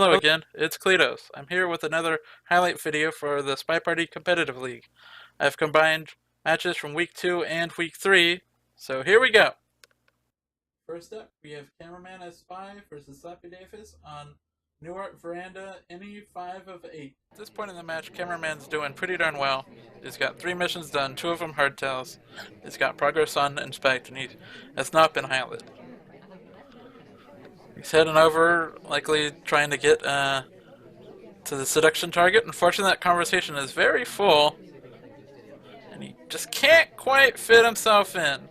Hello again, it's Kletos. I'm here with another highlight video for the SpyParty Competitive League. I've combined matches from Week 2 and Week 3, so here we go. First up, we have Cameraman as Spy versus Slappy Davis on Newark Veranda, any 5 of 8. At this point in the match, Cameraman's doing pretty darn well. He's got 3 missions done, 2 of them hardtails. He's got progress on Inspect, and he has not been highlighted. He's heading over, likely trying to get to the seduction target. Unfortunately, that conversation is very full, and he just can't quite fit himself in.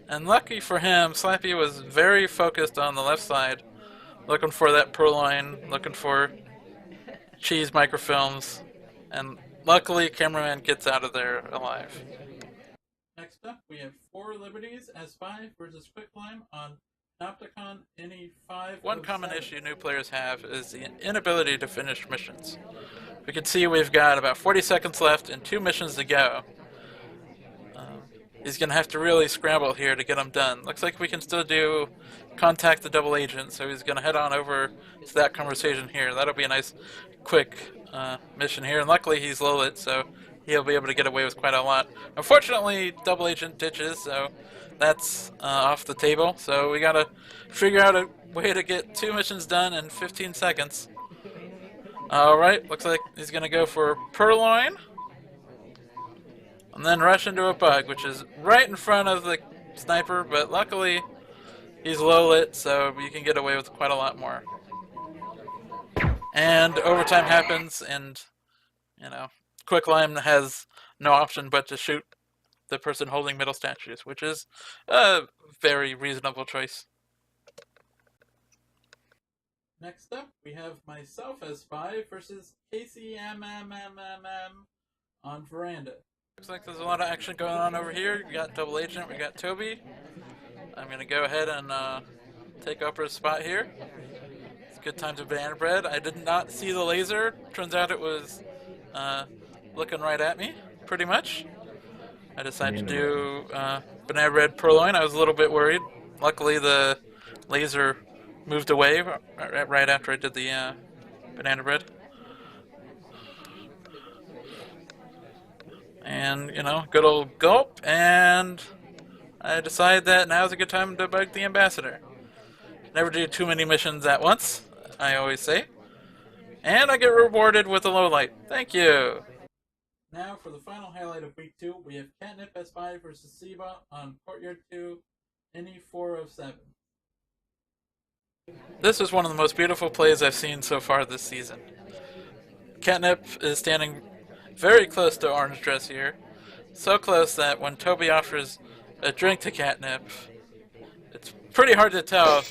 And lucky for him, Slappy was very focused on the left side, looking for that purloin, looking for cheese microfilms, and luckily, Cameraman gets out of there alive. Next up, we have 4 Liberties as Spy versus Quicklime on Opticon any 5. One common issue new players have is the inability to finish missions. We can see we've got about 40 seconds left and 2 missions to go. He's going to have to really scramble here to get them done. Looks like we can still do contact the double agent, so he's going to head on over to that conversation here. That'll be a nice, quick mission here. And luckily he's low lit, so he'll be able to get away with quite a lot. Unfortunately, double agent ditches, so that's off the table. So we gotta figure out a way to get 2 missions done in 15 seconds. Alright, looks like he's gonna go for Purloin. And then rush into a bug, which is right in front of the sniper, but luckily he's low lit, so you can get away with quite a lot more. And overtime happens, and Quicklime has no option but to shoot the person holding middle statues, which is a very reasonable choice. Next up, we have myself as Spy versus Casey on Veranda. Looks like there's a lot of action going on over here. We got double agent, we got Toby. I'm gonna go ahead and take Oprah's spot here. It's a good time to banana bread. I did not see the laser. Turns out it was looking right at me, pretty much. I decided to do banana bread purloin. I was a little bit worried. Luckily, the laser moved away right after I did the banana bread. And, good old gulp, and I decided that now's a good time to bug the ambassador. Never do too many missions at once, I always say. And I get rewarded with a low light. Thank you! Now for the final highlight of Week 2, we have Catnip as Spy versus Seba on Courtyard 2, any 4 of 7. This is one of the most beautiful plays I've seen so far this season. Catnip is standing very close to Orange Dress here. So close that when Toby offers a drink to Catnip, it's pretty hard to tell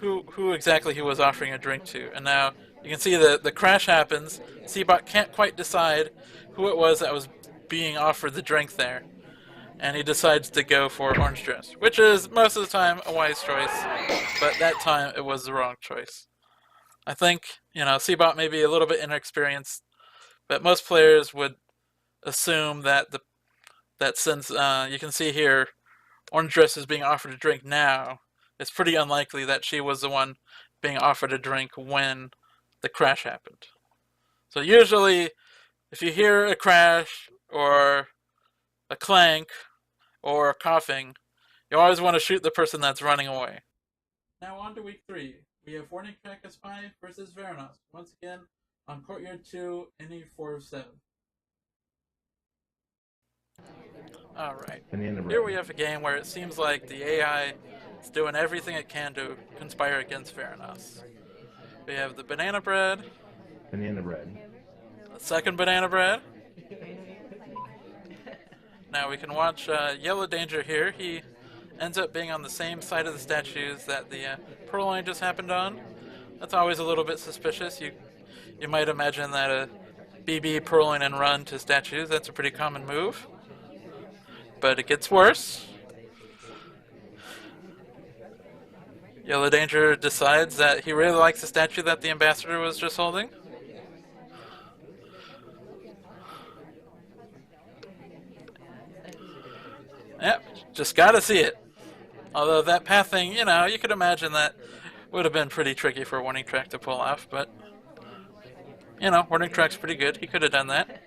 who exactly he was offering a drink to. And now you can see the crash happens. Seabot can't quite decide who it was that was being offered the drink there. And he decides to go for Orange Dress, which is most of the time a wise choice, but that time it was the wrong choice. I think, Seabot may be a little bit inexperienced, but most players would assume that that since you can see here, Orange Dress is being offered a drink now, it's pretty unlikely that she was the one being offered a drink when the crash happened. So usually, if you hear a crash or a clank or a coughing, you always want to shoot the person that's running away. Now on to Week 3. We have Warning Track as Spy versus Veranos. Once again, on Courtyard 2, any 4 of 7. Alright, here we have a game where it seems like the AI is doing everything it can to conspire against Veranos. We have the banana bread. Banana bread. The second banana bread. Now we can watch Yellow Danger here. He ends up being on the same side of the statues that the Purloin just happened on. That's always a little bit suspicious. You might imagine that a BB Purloin and run to statues, that's a pretty common move. But it gets worse. Yellow Danger decides that he really likes the statue that the ambassador was just holding. Yep, just gotta see it. Although that pathing, you could imagine that Would have been pretty tricky for Warning Track to pull off, but you know, Warning Track's pretty good. He could have done that.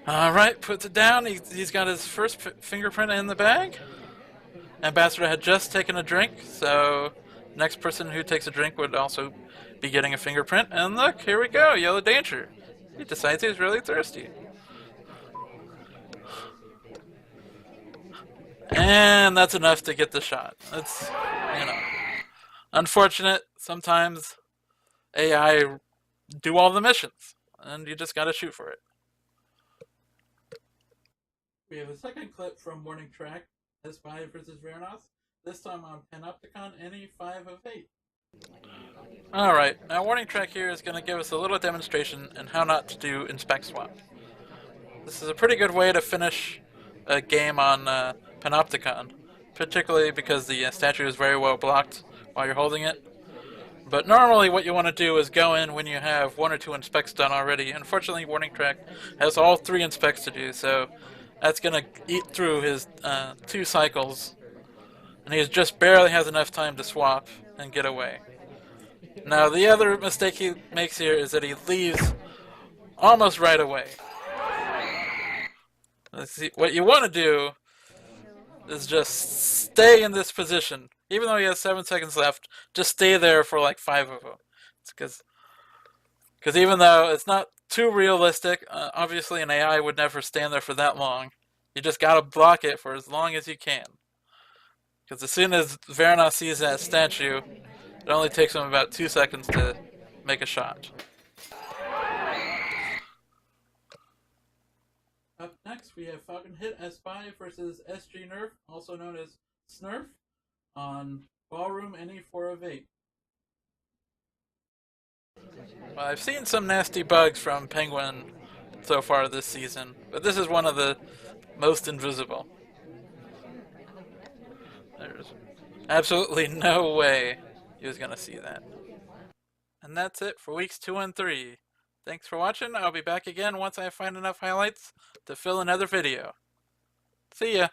Alright, puts it down. He's got his first fingerprint in the bag. Ambassador had just taken a drink, so next person who takes a drink would also be getting a fingerprint. And look, here we go, Yellow Danger. He decides he's really thirsty. And that's enough to get the shot. It's, you know, unfortunate. Sometimes AI do all the missions, and you just gotta shoot for it. We have a second clip from Warning Track, SPY versus Veranos, this time on Panopticon NE5 of 8. Alright, now Warning Track here is going to give us a little demonstration on how not to do inspect swap. This is a pretty good way to finish a game on Panopticon, particularly because the statue is very well blocked while you're holding it. But normally what you want to do is go in when you have 1 or 2 inspects done already. Unfortunately, Warning Track has all 3 inspects to do, so that's going to eat through his 2 cycles. And he just barely has enough time to swap and get away. Now, the other mistake he makes here is that he leaves almost right away. Let's see, what you want to do is just stay in this position. Even though he has 7 seconds left, just stay there for like 5 of them. It's because even though it's not too realistic, obviously an AI would never stand there for that long. You just gotta block it for as long as you can. Because as soon as Veranos sees that statue, it only takes him about 2 seconds to make a shot. Up next, we have Falcon Hit SPY versus SG Nerf, also known as Snurf, on Ballroom NE4 of 8. Well, I've seen some nasty bugs from Penguin so far this season, but this is one of the most invisible. There's absolutely no way he was going to see that. And that's it for weeks 2 and 3. Thanks for watching. I'll be back again once I find enough highlights to fill another video. See ya!